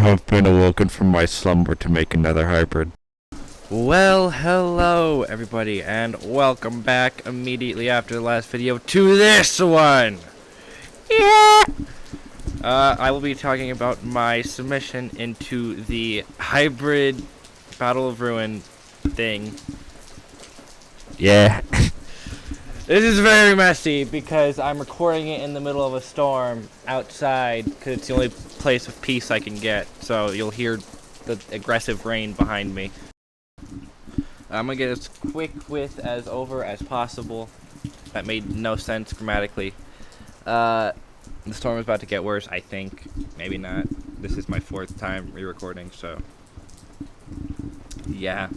have been awoken from my slumber to make another hybrid. Well, hello everybody, and welcome back immediately after the last video to this one! Yeah! I will be talking about my submission into the hybrid Battle of Ruin thing. Yeah. This is very messy because I'm recording it in the middle of a storm outside because it's the only place of peace I can get, so you'll hear the aggressive rain behind me. I'm gonna get as quick with as over as possible. That made no sense grammatically. The storm is about to get worse, I think. Maybe not. This is my 4th time re-recording, so yeah.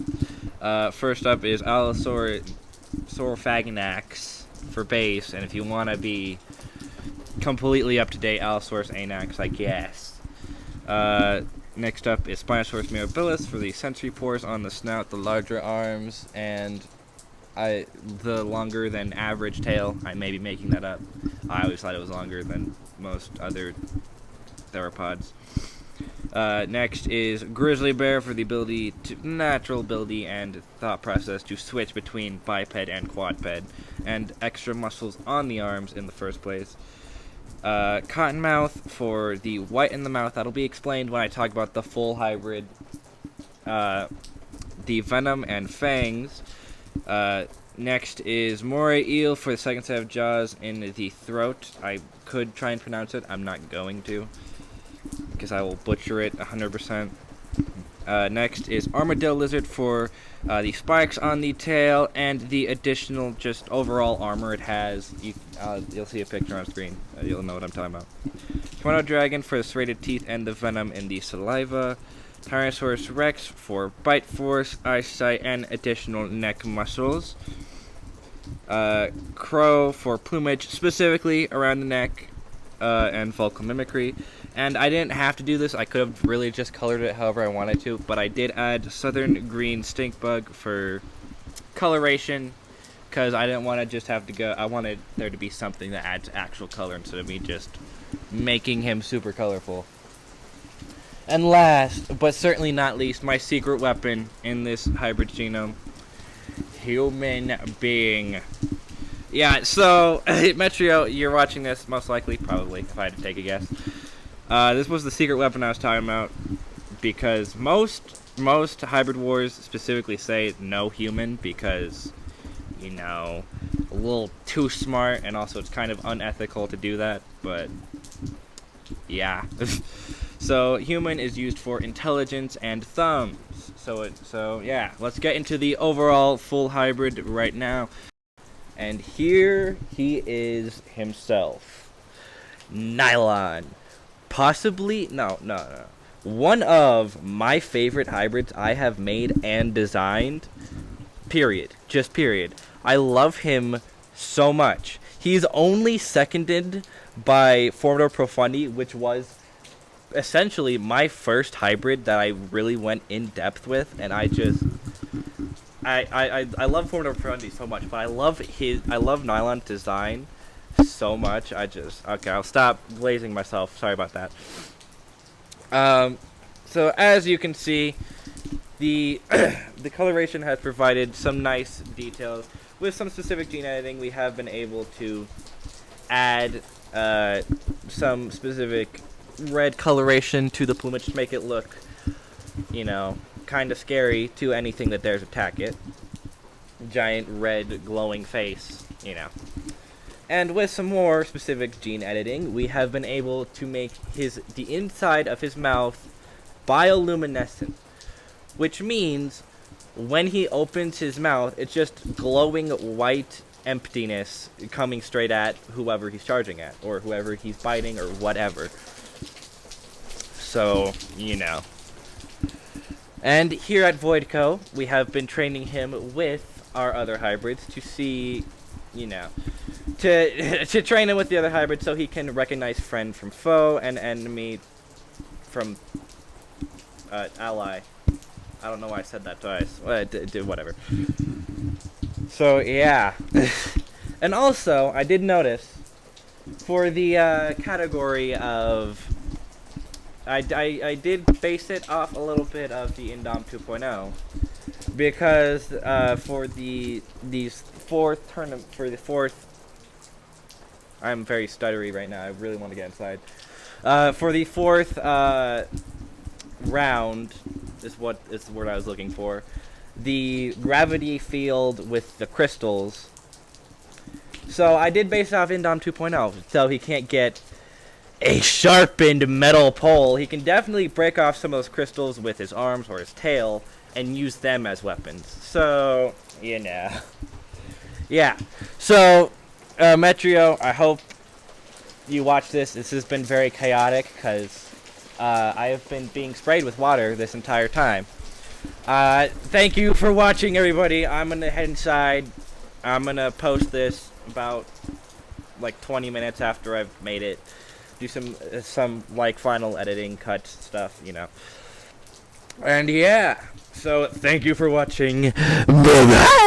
First up is Allosaurus for base, and if you want to be completely up to date, Allosaurus Anax, I guess. Next up is Spinosaurus mirabilis for the sensory pores on the snout, the larger arms, and the longer than average tail. I may be making that up. I always thought it was longer than most other theropods. Next is Grizzly Bear for the natural ability and thought process to switch between biped and quadped, and extra muscles on the arms in the first place. Cottonmouth for the white in the mouth. That'll be explained when I talk about the full hybrid. The venom and fangs. Next is Moray Eel for the second set of jaws in the throat. I could try and pronounce it. I'm not going to, because I will butcher it 100%. Next is Armadillo Lizard for the spikes on the tail and the additional just overall armor it has. You'll see a picture on screen. You'll know what I'm talking about. Tornado Dragon for the serrated teeth and the venom in the saliva. Tyrannosaurus Rex for bite force, eyesight, and additional neck muscles. Crow for plumage, specifically around the neck, and vocal mimicry. And I didn't have to do this. I could have really just colored it however I wanted to, but I did add Southern Green Stink Bug for coloration, because I didn't want to just have to go. I wanted there to be something that adds actual color instead of me just making him super colorful. And last, but certainly not least, my secret weapon in this hybrid genome, human being. Yeah, so, Metrio, you're watching this, most likely, probably, if I had to take a guess. This was the secret weapon I was talking about, because most hybrid wars specifically say no human, because, you know, a little too smart, and also it's kind of unethical to do that, but, yeah. So, human is used for intelligence and thumbs. So yeah, let's get into the overall full hybrid right now. And here he is himself. Nylon. Possibly, no. One of my favorite hybrids I have made and designed. Period. Just period. I love him so much. He's only seconded by Formidor Profundi, which was essentially my first hybrid that I really went in depth with, and I love Formidor Profundi so much, but I love Nylon's design so much. Okay, I'll stop blazing myself. Sorry about that. So as you can see, the the coloration has provided some nice details. With some specific gene editing, we have been able to add some specific red coloration to the plumage to make it look, you know, kind of scary to anything that dares attack it. Giant red glowing face, you know. And with some more specific gene editing, we have been able to make the inside of his mouth bioluminescent, which means when he opens his mouth, it's just glowing white emptiness coming straight at whoever he's charging at, or whoever he's biting, or whatever. So, you know. And here at Voidco, we have been training him with our other hybrids to see, you know, to train him with the other hybrids so he can recognize friend from foe and enemy from ally. I don't know why I said that twice. Whatever. So, yeah. And also, I did notice, for the category of I did base it off a little bit of the Indom 2.0 because for these fourth tournament for the fourth. I'm very stuttery right now. I really want to get inside. For the fourth round is the word I was looking for. The gravity field with the crystals. So I did base it off Indom 2.0, so he can't get a sharpened metal pole. He can definitely break off some of those crystals with his arms or his tail and use them as weapons. So, you know. Yeah. So, Metrio, I hope you watch this. This has been very chaotic because I have been being sprayed with water this entire time. Thank you for watching, everybody. I'm going to head inside. I'm going to post this about like 20 minutes after I've made it. Do some like final editing cut stuff, you know. And yeah, so thank you for watching. Bye-bye.